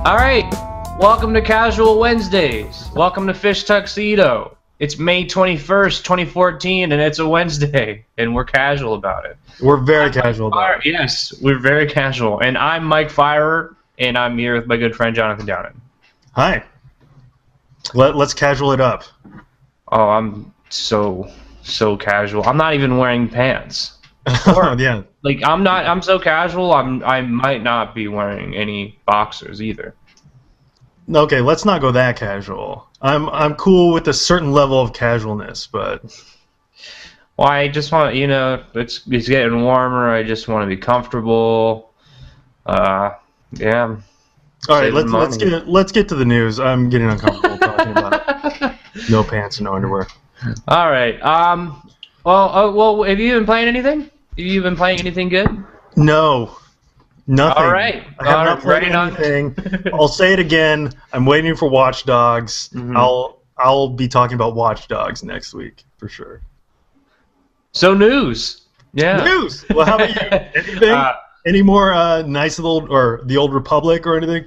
All right, welcome to Casual Wednesdays. Welcome to Fish Tuxedo. It's May 21st, 2014, and it's a Wednesday, and we're casual about it. We're very casual about it. Yes, we're very casual. And I'm Mike Feyrer, and I'm here with my good friend Jonathan Downen. Hi. Let's casual it up. Oh, I'm so casual. I'm not even wearing pants. Yeah. Like I'm so casual. I might not be wearing any boxers either. Okay, let's not go that casual. I'm cool with a certain level of casualness, but well, I just want it's getting warmer. I just want to be comfortable. Yeah. All right, let's get to the news. I'm getting uncomfortable talking about no pants and no underwear. All right. Well, have you been playing anything? Have you been playing anything good? No. Nothing. All right. I have not played anything. I'll say it again. I'm waiting for Watch Dogs. Mm-hmm. I'll be talking about Watch Dogs next week for sure. So news. Yeah. News. Well, how about you? Anything? Any more nice little or the Old Republic or anything?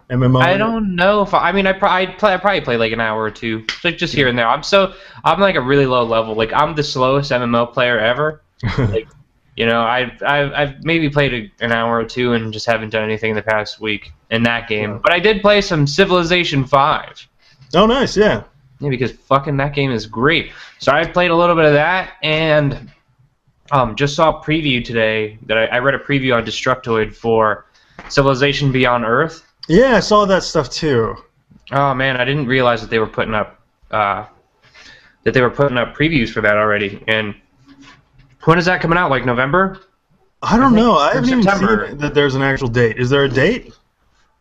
MMO. I don't know if I probably play like an hour or two, like just here and there. I'm like a really low level. Like I'm the slowest MMO player ever. Like, I've maybe played an hour or two and just haven't done anything in the past week in that game. Yeah. But I did play some Civilization 5. Oh, nice, yeah. Yeah, because fucking that game is great. So I played a little bit of that and just saw a preview today that I read a preview on Destructoid for Civilization Beyond Earth. Yeah, I saw that stuff too. Oh man, I didn't realize that they were putting up previews for that already. And when is that coming out? Like November? I don't know. I haven't even seen that there's an actual date. Is there a date?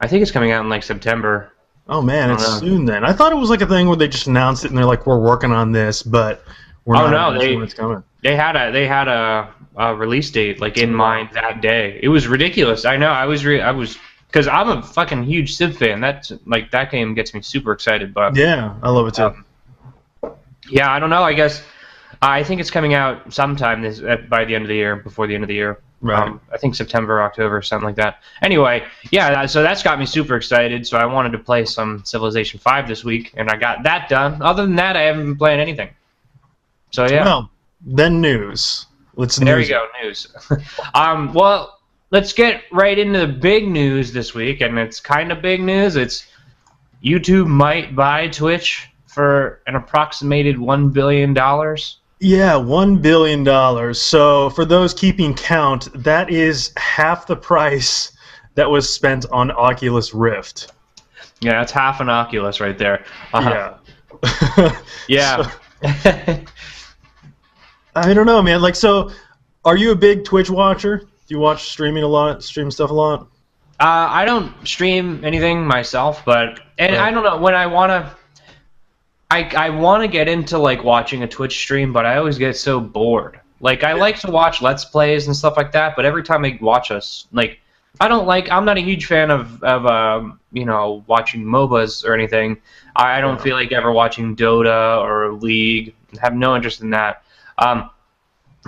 I think it's coming out in like September. Oh man, it's soon then. I thought it was like a thing where they just announced it and they're like, "We're working on this," but we're not sure when it's coming. They had a release date like in mind that day. It was ridiculous. I know. I was because I'm a fucking huge Civ fan. That's like that game gets me super excited. But yeah, I love it too. Yeah, I don't know. I guess I think it's coming out sometime by the end of the year, before the end of the year. Right. I think September, October, something like that. Anyway, yeah. So that's got me super excited. So I wanted to play some Civilization 5 this week, and I got that done. Other than that, I haven't been playing anything. So yeah. Well, then news. There we go, news. Well, let's get right into the big news this week, and it's kind of big news. It's YouTube might buy Twitch for an approximated $1 billion. Yeah, $1 billion. So for those keeping count, that is half the price that was spent on Oculus Rift. Yeah, that's half an Oculus right there. Yeah. Yeah. So, I don't know, man. Like, so, are you a big Twitch watcher? Do you watch stream stuff a lot? I don't stream anything myself, but I don't know when I wanna. I want to get into like watching a Twitch stream, but I always get so bored. Like I like to watch Let's Plays and stuff like that, but every time I watch us, like I'm not a huge fan of watching MOBAs or anything. I don't feel like ever watching Dota or League. I have no interest in that.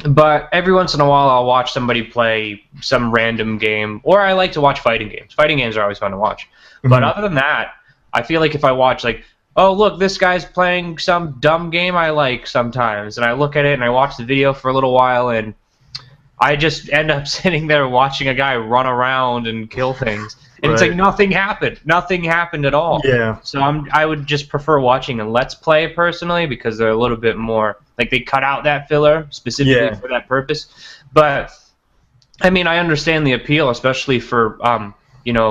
But every once in a while, I'll watch somebody play some random game, or I like to watch fighting games. Fighting games are always fun to watch. Mm-hmm. But other than that, I feel like if I watch like, oh look, this guy's playing some dumb game I like sometimes, and I look at it and I watch the video for a little while, and I just end up sitting there watching a guy run around and kill things. And It's like nothing happened. Nothing happened at all. Yeah. So I would just prefer watching a Let's Play personally because they're a little bit more like they cut out that filler specifically for that purpose. But I mean, I understand the appeal, especially for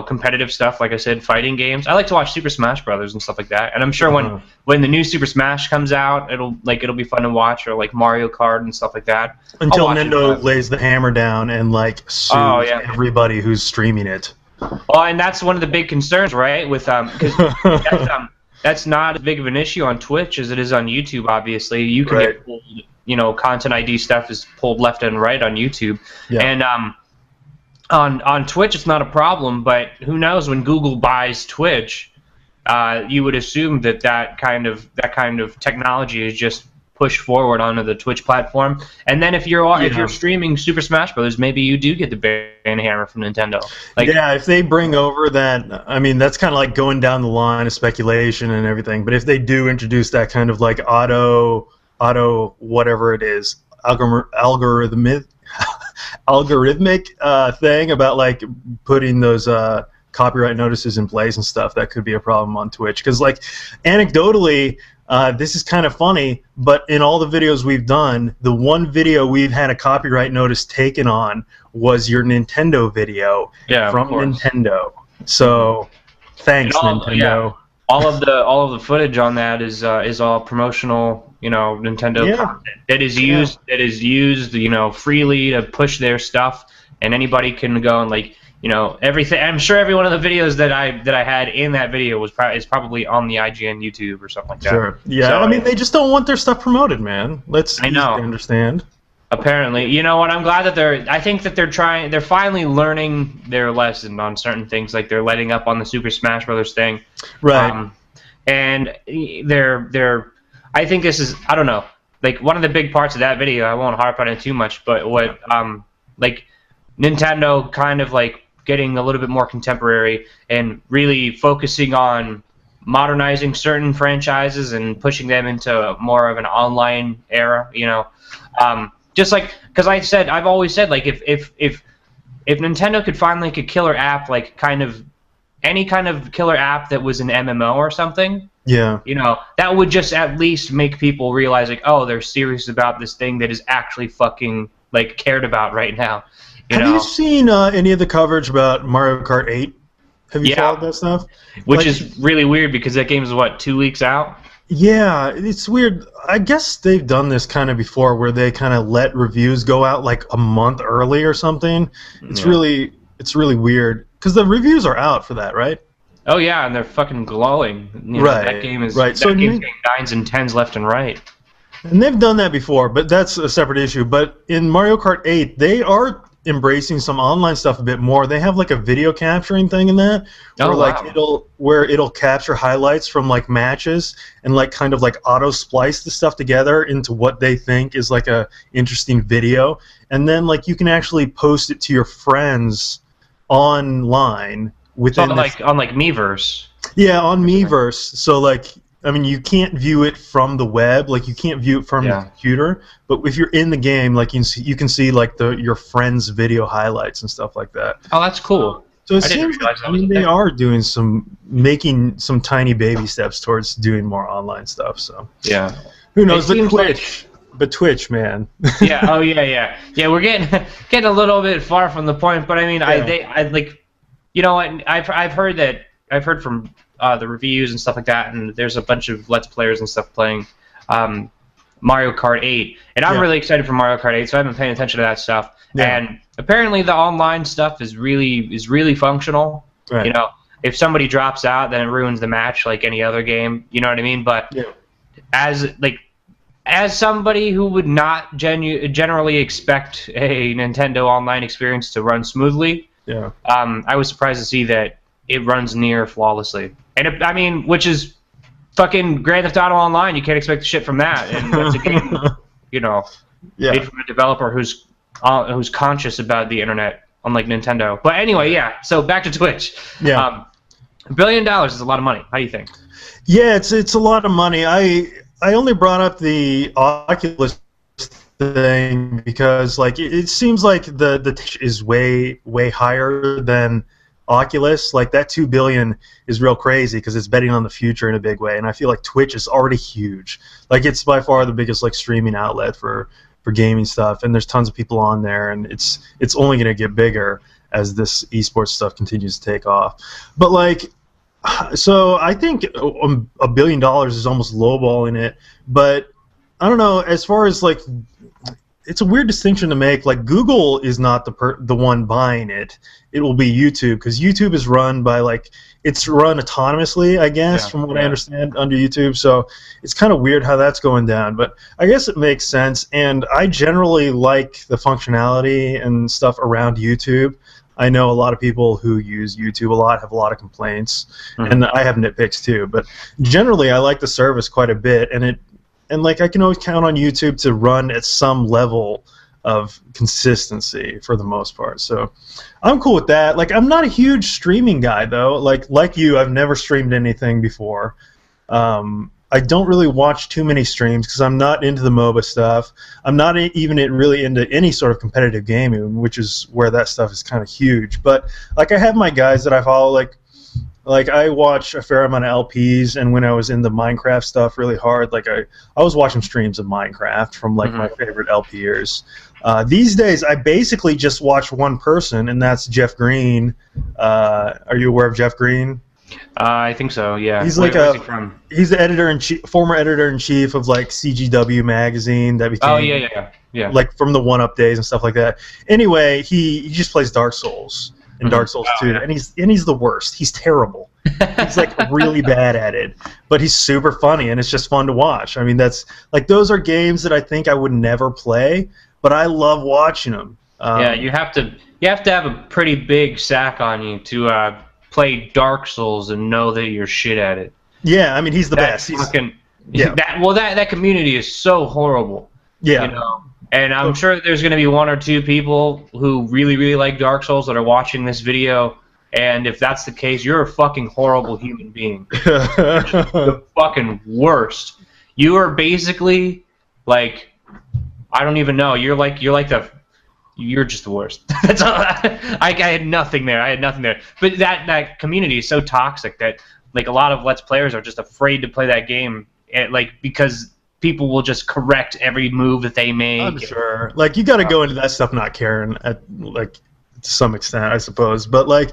competitive stuff. Like I said, fighting games. I like to watch Super Smash Brothers and stuff like that. And I'm sure when the new Super Smash comes out, it'll be fun to watch, or like Mario Kart and stuff like that. Until Nintendo lays the hammer down and like sues everybody who's streaming it. Well, and that's one of the big concerns, right? With because that's not as big of an issue on Twitch as it is on YouTube. Obviously, you can get pulled, content ID stuff is pulled left and right on YouTube, and on Twitch it's not a problem. But who knows, when Google buys Twitch, you would assume that kind of technology is just push forward onto the Twitch platform. And then if you're streaming Super Smash Brothers, maybe you do get the banhammer from Nintendo. Like, yeah, if they bring over that, I mean, that's kind of like going down the line of speculation and everything. But if they do introduce that kind of like auto whatever it is, algorithmic thing about like putting those copyright notices in place and stuff, that could be a problem on Twitch. Because like anecdotally, this is kind of funny, but in all the videos we've done, the one video we've had a copyright notice taken on was your Nintendo video from Nintendo. So thanks, Nintendo. Yeah. All of the footage on that is all promotional, Nintendo content that is used freely to push their stuff, and anybody can go and like everything. I'm sure every one of the videos that I had in that video is probably on the IGN YouTube or something like that. Sure. Yeah. So, I mean, they just don't want their stuff promoted, man. I understand. Apparently, you know what? I'm glad that I think that they're finally learning their lesson on certain things. Like they're letting up on the Super Smash Brothers thing, right? And I think this is, I don't know, like one of the big parts of that video. I won't harp on it too much, but what like Nintendo kind of like getting a little bit more contemporary and really focusing on modernizing certain franchises and pushing them into more of an online era. Just like, because I've always said, like, if Nintendo could find like a killer app, like any kind of killer app that was an MMO or something, that would just at least make people realize, like, oh, they're serious about this thing that is actually fucking like cared about right now. Have you seen any of the coverage about Mario Kart 8? Have you followed that stuff? Which is really weird because that game is, 2 weeks out? Yeah, it's weird. I guess they've done this kind of before where they kind of let reviews go out like a month early or something. It's really weird because the reviews are out for that, right? Oh yeah, and they're fucking glowing. Right. That game is right. That game's getting 9s and 10s left and right. And they've done that before, but that's a separate issue. But in Mario Kart 8, they are embracing some online stuff a bit more. They have like a video capturing thing in that where it'll capture highlights from like matches and like kind of like auto splice the stuff together into what they think is like a interesting video, and then like you can actually post it to your friends online within on Miiverse. Yeah, on Miiverse. So like, I mean, you can't view it from the web, like you can't view it from your computer. But if you're in the game, like you can see like your friends' video highlights and stuff like that. Oh, that's cool. So it seems like, they are doing making some tiny baby steps towards doing more online stuff. So yeah, who knows? But Twitch, man. Yeah. Oh yeah. We're getting a little bit far from the point, but I mean, I like, what I've heard from the reviews and stuff like that, and there's a bunch of Let's Players and stuff playing Mario Kart 8, and I'm really excited for Mario Kart 8, so I've been paying attention to that stuff. Yeah. And apparently the online stuff is really functional. Right. If somebody drops out, then it ruins the match like any other game. You know what I mean? But as somebody who would not generally expect a Nintendo online experience to run smoothly, I was surprised to see that it runs near flawlessly. And which is fucking Grand Theft Auto Online. You can't expect shit from that. And that's a game, made from a developer who's conscious about the internet, unlike Nintendo. But anyway, so back to Twitch. Yeah. $1 billion is a lot of money. How do you think? Yeah, it's a lot of money. I only brought up the Oculus thing because like it seems like the is way higher than Oculus. Like that $2 billion is real crazy because it's betting on the future in a big way, and I feel like Twitch is already huge. Like it's by far the biggest like streaming outlet for gaming stuff, and there's tons of people on there, and it's only going to get bigger as this esports stuff continues to take off. But like, so I think $1 billion is almost lowballing it, but I don't know, as far as like, it's a weird distinction to make. Like Google is not the one buying it. It will be YouTube, because YouTube is run by it's run autonomously, I guess, from what I understand, under YouTube. So it's kind of weird how that's going down. But I guess it makes sense, and I generally like the functionality and stuff around YouTube. I know a lot of people who use YouTube a lot have a lot of complaints, and I have nitpicks too. But generally, I like the service quite a bit, and like I can always count on YouTube to run at some level of consistency for the most part. So I'm cool with that. Like, I'm not a huge streaming guy though. Like you, I've never streamed anything before. I don't really watch too many streams because I'm not into the MOBA stuff. I'm not even really into any sort of competitive gaming, which is where that stuff is kind of huge. But like, I have my guys that I follow. Like I watch a fair amount of LPs, and when I was in the Minecraft stuff really hard, like I was watching streams of Minecraft from like my favorite LPers. These days, I basically just watch one person, and that's Jeff Green. Are you aware of Jeff Green? I think so. Yeah. He's Where's he from? He's the editor-in-chief, former editor-in-chief of like CGW magazine that became. Oh yeah. Like from the 1-Up days and stuff like that. Anyway, he just plays Dark Souls and Dark Souls 2, and he's the worst. He's terrible. He's like really bad at it, but he's super funny, and it's just fun to watch. I mean, that's like, those are games that I think I would never play, but I love watching them. Yeah, you have to have a pretty big sack on you to play Dark Souls and know that you're shit at it. Yeah, I mean, he's the best. That community is so horrible. Yeah. You know? And I'm sure there's going to be 1 or 2 people who really, really like Dark Souls that are watching this video. And if that's the case, you're a fucking horrible human being. The fucking worst. You are basically like, I don't even know. You're just the worst. That's all. I had nothing there. But that community is so toxic that like a lot of Let's Players are just afraid to play that game, because people will just correct every move that they make. I'm sure. Like, you got to go into that stuff not caring to some extent, I suppose. But like,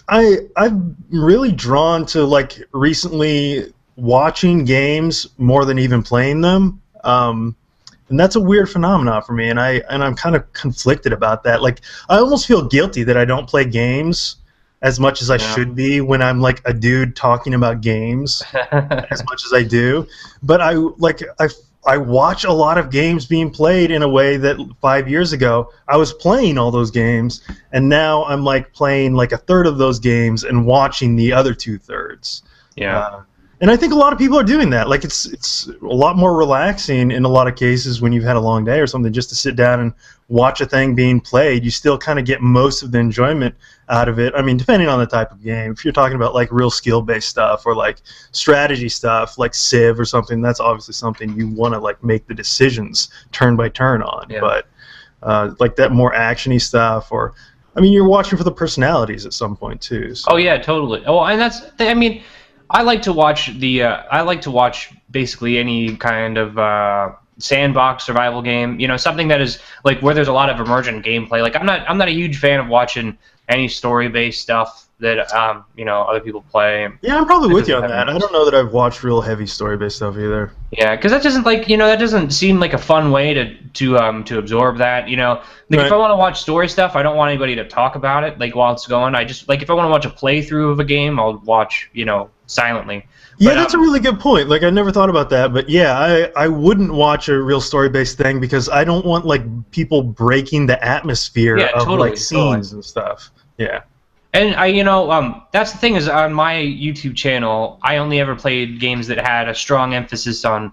I'm really drawn to like recently watching games more than even playing them. And that's a weird phenomenon for me, and I'm kind of conflicted about that. Like, I almost feel guilty that I don't play games as much as I should be when I'm like a dude talking about games as much as I do. But I watch a lot of games being played in a way that 5 years ago I was playing all those games, and now I'm like playing like a third of those games and watching the other 2/3. Yeah. And I think a lot of people are doing that. Like, it's a lot more relaxing in a lot of cases when you've had a long day or something, just to sit down and watch a thing being played. You still kind of get most of the enjoyment out of it. I mean, depending on the type of game. If you're talking about like real skill-based stuff or like strategy stuff, like Civ or something, that's obviously something you want to like make the decisions turn by turn on. Yeah. But like that more actiony stuff, or I mean, you're watching for the personalities at some point too. So. Oh yeah, totally. Oh, and I mean, I like to watch basically any kind of sandbox survival game. You know, something that is like where there's a lot of emergent gameplay. Like, I'm not a huge fan of watching any story-based stuff that other people play. Yeah, I'm probably with you on that. I don't know that I've watched real heavy story-based stuff either. Yeah, because that doesn't seem like a fun way to absorb that. You know, like, if I want to watch story stuff, I don't want anybody to talk about it like while it's going. I just like, if I want to watch a playthrough of a game, I'll watch silently. Yeah, that's a really good point. Like, I never thought about that, but yeah, I wouldn't watch a real story-based thing because I don't want like people breaking the atmosphere of like scenes and stuff. Yeah. And that's the thing, is on my YouTube channel, I only ever played games that had a strong emphasis on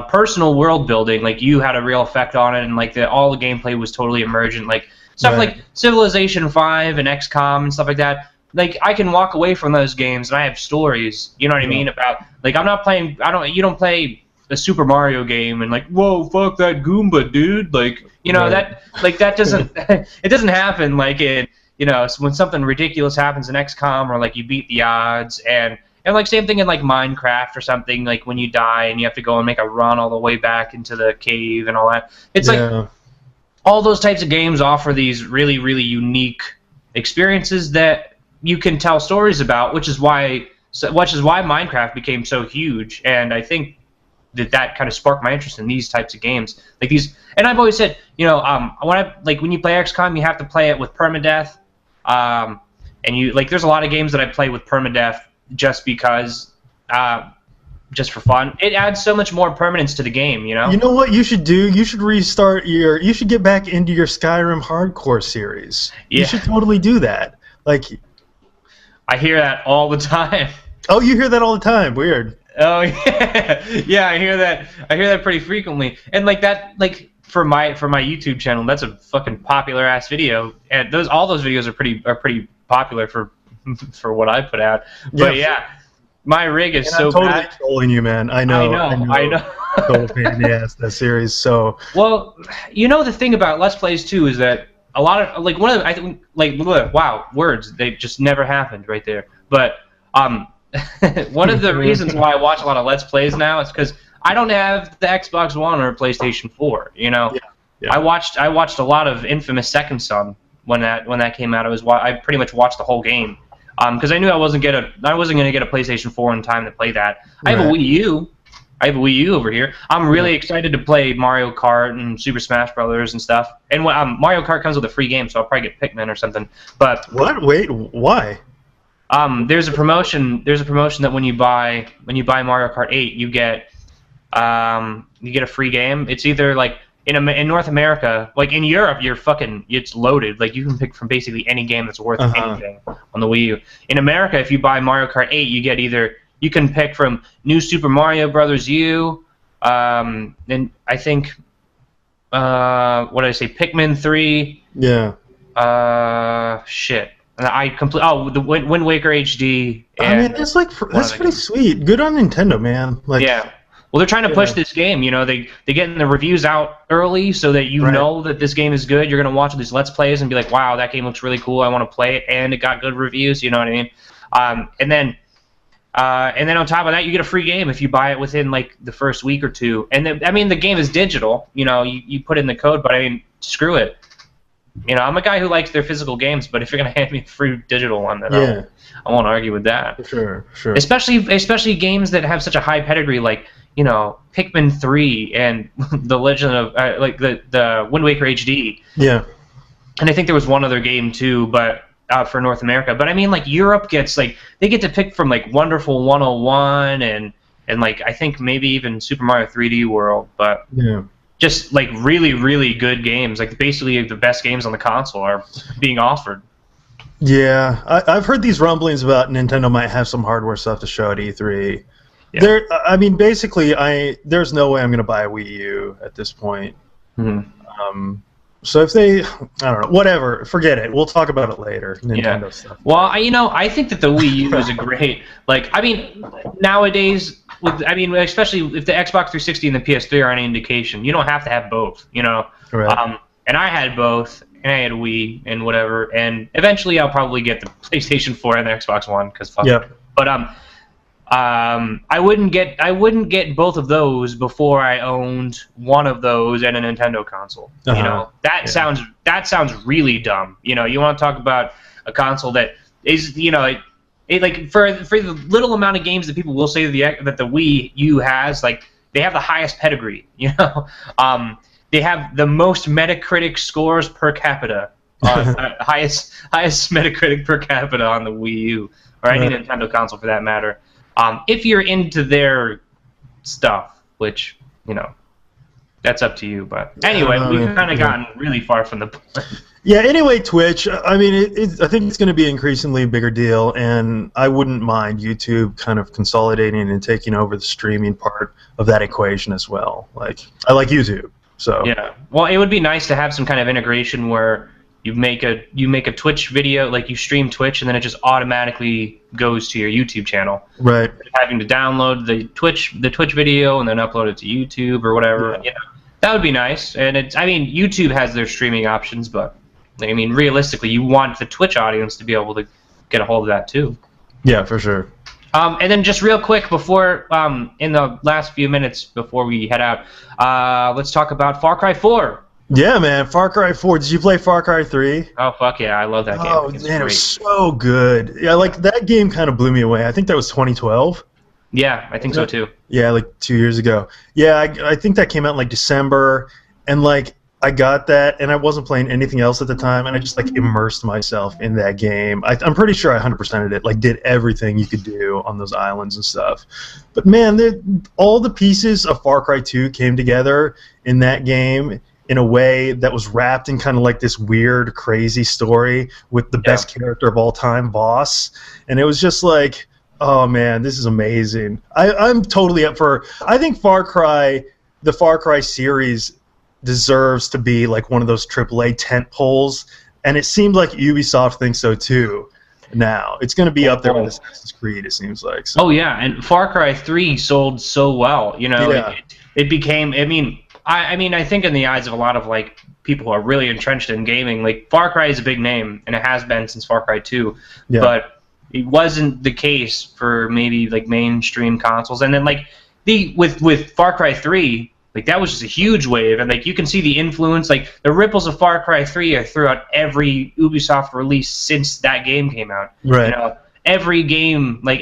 personal world building. Like, you had a real effect on it, and like all the gameplay was totally emergent. Like stuff like Civilization 5 and XCOM and stuff like that. Like, I can walk away from those games and I have stories, you know what I mean, about, like, you don't play a Super Mario game and like, whoa, fuck that Goomba, dude. Like, that doesn't, it doesn't happen like in, when something ridiculous happens in XCOM, or like you beat the odds, and like same thing in like Minecraft or something, like when you die and you have to go and make a run all the way back into the cave and all that. It's like all those types of games offer these really, really unique experiences that you can tell stories about, which is why Minecraft became so huge. And I think that kind of sparked my interest in these types of games, like these. And I've always said, when you play XCOM, you have to play it with permadeath. And there's a lot of games that I play with permadeath just because, just for fun. It adds so much more permanence to the game, You know what you should do? You should you should get back into your Skyrim hardcore series. Yeah. You should totally do that. Like, I hear that all the time. Oh, you hear that all the time? Weird. Oh yeah, yeah. I hear that. I hear that pretty frequently. And like that, like for my YouTube channel, that's a fucking popular ass video. And all those videos are pretty popular for what I put out. But yeah, my rig is so totally bad. trolling you, man. I know. I know. Total pain in the ass, that series. So well, you know the thing about Let's Plays too is that a lot of like one of the, I think like wow, words, they just never happened right there. But one of the reasons why I watch a lot of Let's Plays now is because I don't have the Xbox One or PlayStation 4. You know, I watched a lot of Infamous Second Son when that came out. I pretty much watched the whole game because I knew I wasn't gonna get a PlayStation 4 in time to play that. I have a Wii U. I have a Wii U over here. I'm really excited to play Mario Kart and Super Smash Brothers and stuff. And Mario Kart comes with a free game, so I'll probably get Pikmin or something. But what? Wait, why? There's a promotion. There's a promotion that when you buy Mario Kart 8, you get a free game. It's either like in North America, like in Europe, it's loaded. Like you can pick from basically any game that's worth anything on the Wii U. In America, if you buy Mario Kart 8, you get you can pick from New Super Mario Brothers U, and I think what did I say? Pikmin 3. Yeah. Shit. The Wind Waker HD. I mean, that's pretty sweet. Good on Nintendo, man. Like, yeah. Well, they're trying to push this game. You know, they getting the reviews out early so that you know that this game is good. You're gonna watch these Let's Plays and be like, wow, that game looks really cool. I want to play it, and it got good reviews. You know what I mean? And then on top of that, you get a free game if you buy it within like the first week or two. And then, I mean, the game is digital. You know, you put in the code, but I mean, screw it. You know, I'm a guy who likes their physical games, but if you're gonna hand me a free digital one, then I won't argue with that. Sure. Especially games that have such a high pedigree, like Pikmin 3 and the Legend of like the Wind Waker HD. Yeah. And I think there was one other game too, but for North America. But I mean, like Europe gets they get to pick from like Wonderful 101 and like I think maybe even Super Mario 3D World, but just like really, really good games. Like basically the best games on the console are being offered. Yeah, I've heard these rumblings about Nintendo might have some hardware stuff to show at E3. Yeah. I mean, basically, there's no way I'm going to buy a Wii U at this point. So if they, I don't know, whatever, forget it. We'll talk about it later. Nintendo stuff. Well, I think that the Wii U is a great, like, I mean, nowadays, especially if the Xbox 360 and the PS3 are any indication, you don't have to have both, you know. Right. And I had both, and I had Wii and whatever, and eventually I'll probably get the PlayStation 4 and the Xbox One because fuck it. But I wouldn't get both of those before I owned one of those and a Nintendo console. You know, that sounds really dumb. You know, you want to talk about a console that is, you know, it like for the little amount of games that people will say that the Wii U has, like they have the highest pedigree. You know, they have the most Metacritic scores per capita, highest Metacritic per capita on the Wii U or any Nintendo console for that matter. If you're into their stuff, which, you know, that's up to you. But anyway, we've kind of gotten really far from the point. Yeah, anyway, Twitch, I mean, I think it's going to be an increasingly bigger deal, and I wouldn't mind YouTube kind of consolidating and taking over the streaming part of that equation as well. Like, I like YouTube, so. Yeah, well, it would be nice to have some kind of integration where you make a Twitch video, like you stream Twitch, and then it just automatically goes to your YouTube channel. Right. Having to download the Twitch video and then upload it to YouTube or whatever. Yeah. You know, that would be nice. And YouTube has their streaming options, but I mean, realistically, you want the Twitch audience to be able to get a hold of that too. Yeah, for sure. And then just real quick before, in the last few minutes before we head out, let's talk about Far Cry 4. Yeah, man, Far Cry 4. Did you play Far Cry 3? Oh, fuck yeah, I love that game. Oh, man, it was so good. Yeah, like, that game kind of blew me away. I think that was 2012. Yeah, I think so, too. Yeah, like 2 years ago. Yeah, I think that came out in, like, December, and, like, I got that, and I wasn't playing anything else at the time, and I just, like, immersed myself in that game. I'm pretty sure I 100%ed it, like, did everything you could do on those islands and stuff. But, man, all the pieces of Far Cry 2 came together in that game in a way that was wrapped in kind of like this weird, crazy story with the best character of all time, Boss. And it was just like, Oh man, this is amazing. I'm totally up for. I think the Far Cry series deserves to be like one of those AAA tent poles, and it seems like Ubisoft thinks so too. Now it's going to be up there with Assassin's Creed. It seems like. So. Oh yeah, and Far Cry 3 sold so well. You know, Yeah. it became. I mean, I think in the eyes of a lot of like people who are really entrenched in gaming, like Far Cry is a big name, and it has been since Far Cry 2. Yeah. But it wasn't the case for maybe like mainstream consoles, and then like with Far Cry 3, like that was just a huge wave, and like you can see the influence, like the ripples of Far Cry 3 are throughout every Ubisoft release since that game came out. Right. You know, every game, like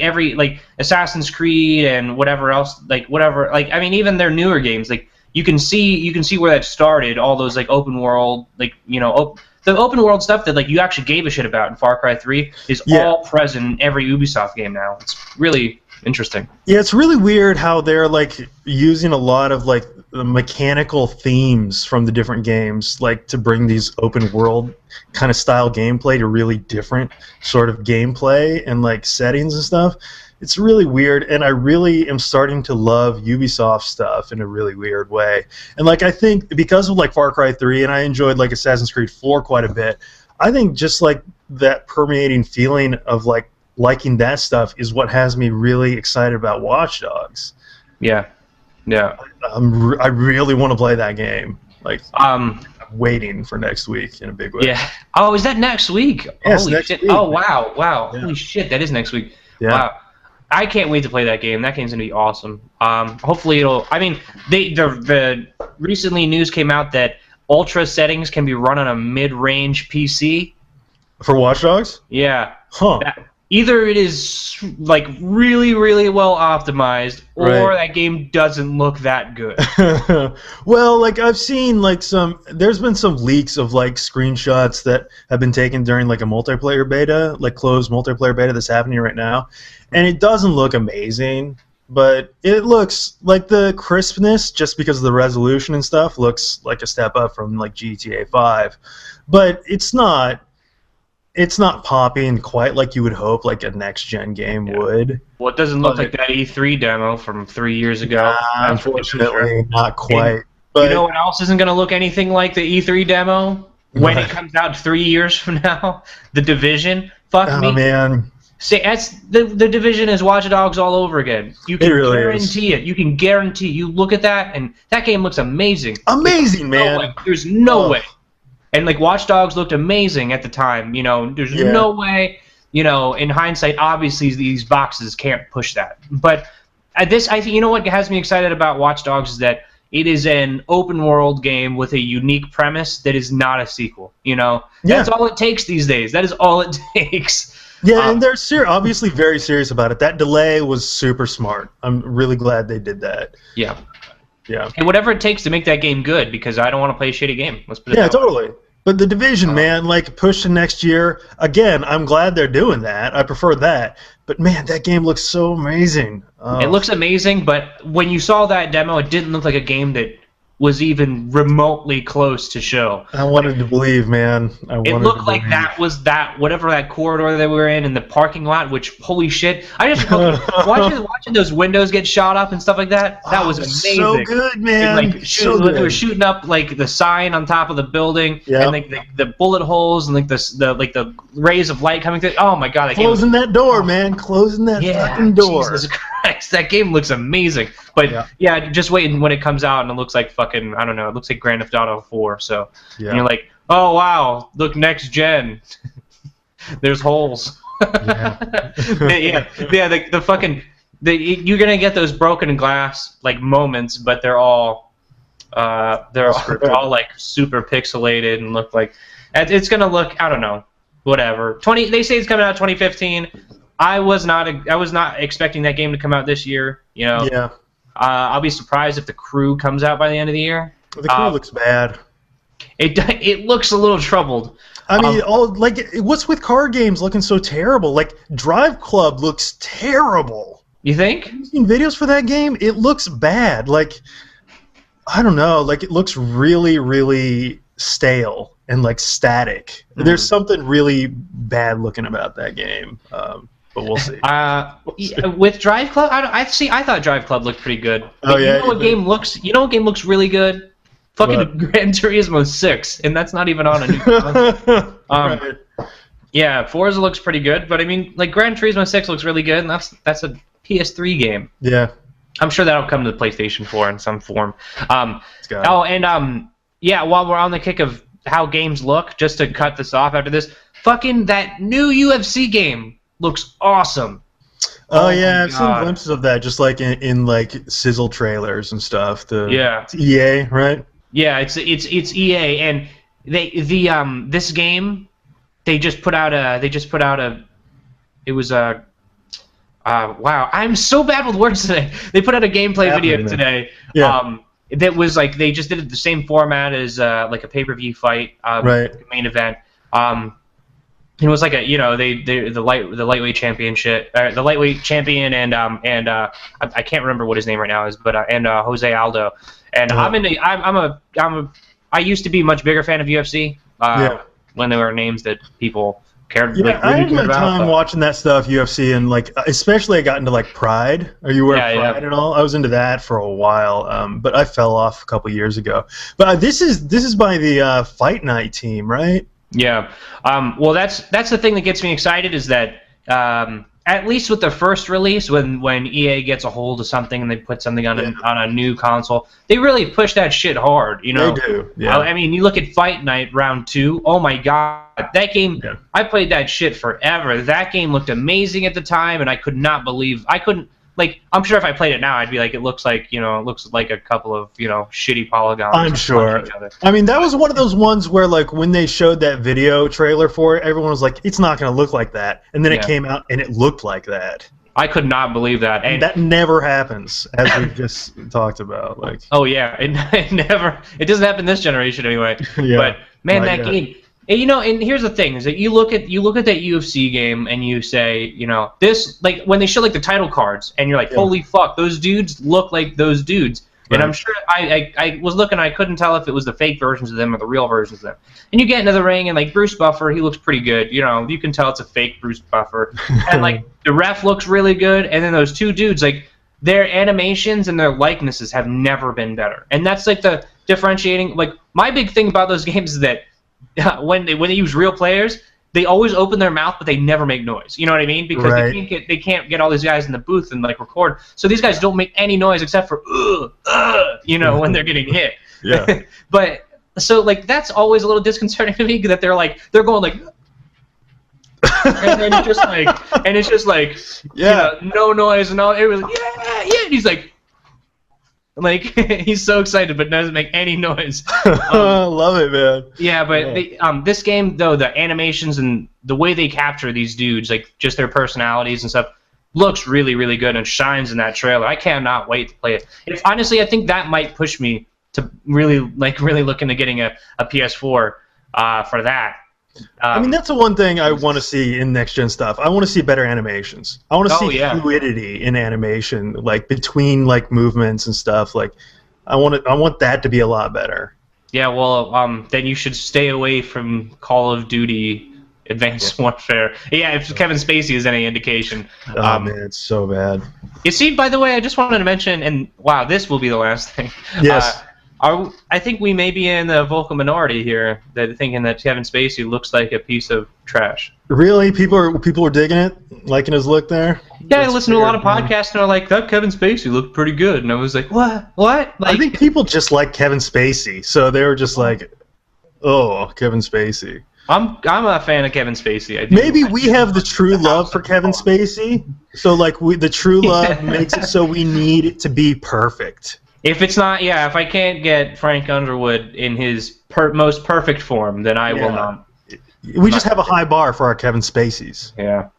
Assassin's Creed and whatever else, like I mean even their newer games, like you can see where that started. All those like open world, like the open world stuff that like you actually gave a shit about in Far Cry 3 is all present in every Ubisoft game now. It's really interesting. Yeah, it's really weird how they're like using a lot of like the mechanical themes from the different games, like to bring these open world kind of style gameplay to really different sort of gameplay and like settings and stuff. It's really weird, and I really am starting to love Ubisoft stuff in a really weird way. And like I think because of like Far Cry 3, and I enjoyed like Assassin's Creed 4 quite a bit, I think just like that permeating feeling of like liking that stuff is what has me really excited about Watch Dogs. Yeah. I really want to play that game. Like I'm waiting for next week in a big way. Yeah. Oh, is that next week? Yes, Holy next shit. week. Oh wow. Yeah. Holy shit, that is next week. Yeah. Wow. I can't wait to play that game. That game's gonna be awesome. Hopefully it'll. I mean, the recently news came out that ultra settings can be run on a mid-range PC. For Watch Dogs? Yeah. Huh. Either it is like really, really well optimized, or that game doesn't look that good. Well, like I've seen like there's been some leaks of like screenshots that have been taken during like a multiplayer beta, like closed multiplayer beta that's happening right now, and it doesn't look amazing, but it looks like the crispness, just because of the resolution and stuff, looks like a step up from like GTA 5, but it's not popping quite like you would hope like a next-gen game would. Well, it doesn't look like that E3 demo from 3 years ago. Unfortunately, not quite. But you know what else isn't going to look anything like the E3 demo when it comes out 3 years from now? The Division. Fuck me. Oh, man. See, that's the Division is Watch Dogs all over again. You can guarantee it. You can guarantee. You look at that, and that game looks amazing. Amazing, man. There's no way. And like Watch Dogs looked amazing at the time, there's no way, in hindsight, obviously these boxes can't push that. But I think what has me excited about Watch Dogs is that it is an open world game with a unique premise that is not a sequel. That's all it takes these days. That is all it takes. Yeah, and they're obviously very serious about it. That delay was super smart. I'm really glad they did that. Yeah. Yeah. And whatever it takes to make that game good, because I don't want to play a shitty game. Let's put it that way. Totally. But the Division, man, like push to next year. Again, I'm glad they're doing that. I prefer that. But man, that game looks so amazing. It looks amazing, but when you saw that demo, it didn't look like a game that was even remotely close to show. I wanted to believe, man. It looked like that was whatever that corridor that we were in the parking lot, which, holy shit. I just watching those windows get shot up and stuff like that. That was amazing. So good, man. And, they were shooting up like the sign on top of the building, and like the bullet holes and like the rays of light coming through. Oh my god, closing that door, man. Closing that fucking door. Jesus Christ, that game looks amazing. But just waiting when it comes out and it looks like fucking, I don't know, it looks like Grand Theft Auto 4. So and you're like, oh wow, look, next gen. There's holes. The fucking you're gonna get those broken glass like moments, but they're all like super pixelated and look like it's gonna look, I don't know, whatever. They say it's coming out 2015. I was not expecting that game to come out this year. Yeah. I'll be surprised if The Crew comes out by the end of the year. The Crew looks bad. It looks a little troubled. I mean, what's with car games looking so terrible? Like Drive Club looks terrible. You think? Have you seen videos for that game? It looks bad. Like, I don't know. Like, it looks really, really stale and like static. There's something really bad looking about that game. but we'll see. With Drive Club, I thought Drive Club looked pretty good. Oh yeah. You know what game looks really good? Fucking Gran Turismo 6, and that's not even on a new console. Right. Yeah, Forza looks pretty good, but I mean, like Gran Turismo 6 looks really good, and that's a PS3 game. Yeah. I'm sure that'll come to the PlayStation 4 in some form. Yeah, while we're on the kick of how games look, just to cut this off after this, fucking that new UFC game looks awesome. Oh yeah, I've seen glimpses of that, just like in like sizzle trailers and stuff. It's EA, right? Yeah, it's EA, and this game they just put out a wow, I'm so bad with words today. They put out a gameplay video today. Yeah. That was like they just did it the same format as like a pay-per-view fight, main event. It was like the lightweight championship, the lightweight champion, and I can't remember what his name right now is, but Jose Aldo. And I used to be a much bigger fan of UFC when there were names that people cared. Yeah, like, I really had my time watching that stuff, UFC, and like especially I got into like Pride. Are you aware of Pride at all? I was into that for a while, but I fell off a couple years ago. But this is by the Fight Night team, right? Yeah. Well, that's the thing that gets me excited is that at least with the first release, when EA gets a hold of something and they put something on a new console, they really push that shit hard. You know, they do. Yeah. I mean, you look at Fight Night Round 2. Oh my god, that game! Yeah. I played that shit forever. That game looked amazing at the time, and I couldn't. Like, I'm sure if I played it now, I'd be like, it looks like a couple of shitty polygons. I'm sure. I mean, that was one of those ones where like when they showed that video trailer for it, everyone was like, it's not going to look like that, and then it came out and it looked like that. I could not believe that, and that never happens, as we just talked about. Like, oh yeah, it doesn't happen this generation anyway. But man, that game. And, and here's the thing: is that you look at that UFC game and you say, this, like when they show like the title cards, and you're like, holy fuck, those dudes look like those dudes. Right. And I'm sure I was looking, I couldn't tell if it was the fake versions of them or the real versions of them. And you get into the ring, and like Bruce Buffer, he looks pretty good. You can tell it's a fake Bruce Buffer, and like the ref looks really good. And then those two dudes, like their animations and their likenesses have never been better. And that's like the differentiating. Like my big thing about those games is that. When they use real players, they always open their mouth, but they never make noise. You know what I mean? Because they can't get all these guys in the booth and like record. So these guys don't make any noise except for when they're getting hit. Yeah. But so like that's always a little disconcerting to me that they're going like. And then it's just like no noise and all. It was And he's like. Like he's so excited, but doesn't make any noise. Love it, man. Yeah, but this game though, the animations and the way they capture these dudes, like just their personalities and stuff, looks really, really good and shines in that trailer. I cannot wait to play it. Honestly, I think that might push me to really look into getting a PS4 for that. I mean, that's the one thing I want to see in next-gen stuff. I want to see better animations. I want to see fluidity in animation, like between like movements and stuff. Like, I want that to be a lot better. Yeah, well, then you should stay away from Call of Duty Advanced Warfare. Yeah, if Kevin Spacey is any indication. Oh man, it's so bad. You see, by the way, I just wanted to mention, and wow, this will be the last thing. Yes. I think we may be in the vocal minority here, that thinking that Kevin Spacey looks like a piece of trash. Really? People are digging it, liking his look there. Yeah, I listen to a lot of podcasts and are like, that Kevin Spacey looked pretty good, and I was like, what? Like, I think people just like Kevin Spacey, so they were just like, oh, Kevin Spacey. I'm a fan of Kevin Spacey. Maybe we have the true love for Kevin Spacey, so like the true love makes it so we need it to be perfect. If it's not, if I can't get Frank Underwood in his most perfect form, then I will not. We just have a high bar for our Kevin Spaceys. Yeah.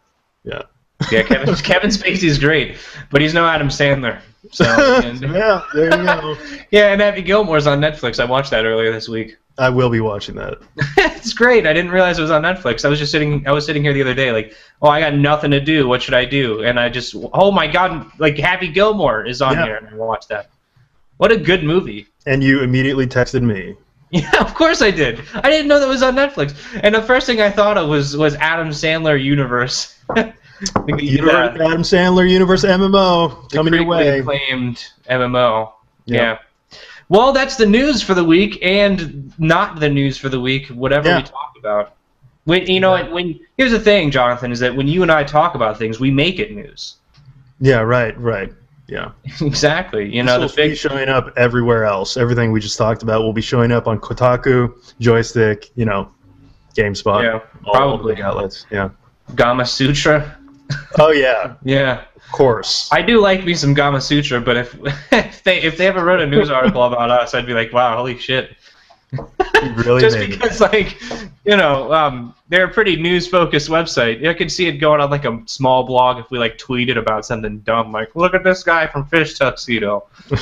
Yeah. Yeah, Kevin Spacey's great, but he's no Adam Sandler. So yeah, there you go. Yeah, and Happy Gilmore's on Netflix. I watched that earlier this week. I will be watching that. It's great. I didn't realize it was on Netflix. I was sitting here the other day, like, oh, I got nothing to do. What should I do? And I just, oh my god, like Happy Gilmore is on here, and I watched that. What a good movie. And you immediately texted me. Yeah, of course I did. I didn't know that was on Netflix. And the first thing I thought of was Adam Sandler Universe. Adam Sandler Universe MMO coming your way. Claimed MMO. Yeah. Well, that's the news for the week, and not the news for the week. Whatever we talk about. When here's the thing, Jonathan, is that when you and I talk about things, we make it news. Yeah. Right. Yeah. Exactly. This will be showing up everywhere else. Everything we just talked about will be showing up on Kotaku, Joystick, GameSpot. Yeah, all the big outlets. Yeah. Gama Sutra. Oh yeah. Yeah. Of course. I do like me some Gama Sutra, but if they ever wrote a news article about us, I'd be like, wow, holy shit. Really just because, they're a pretty news-focused website. I could see it going on like a small blog if we tweeted about something dumb, like, look at this guy from Fish Tuxedo. All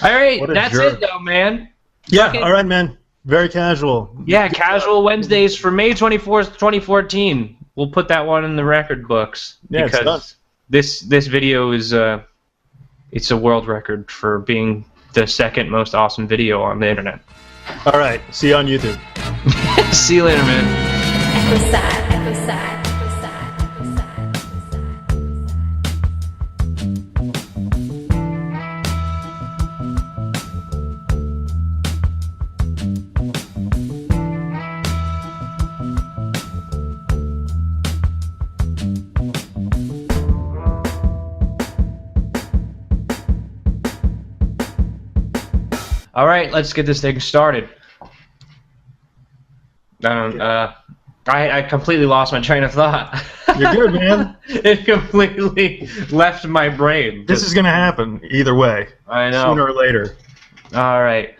right, that's it, though, man. Yeah, all right, man. Very casual. Yeah, casual Wednesdays for May 24th, 2014. We'll put that one in the record books because this video is it's a world record for being the second most awesome video on the internet. All right, see you on YouTube. See you later, man. Echo side. All right, let's get this thing started. I completely lost my train of thought. You're good, man. It completely left my brain. This is going to happen either way. I know. Sooner or later. All right.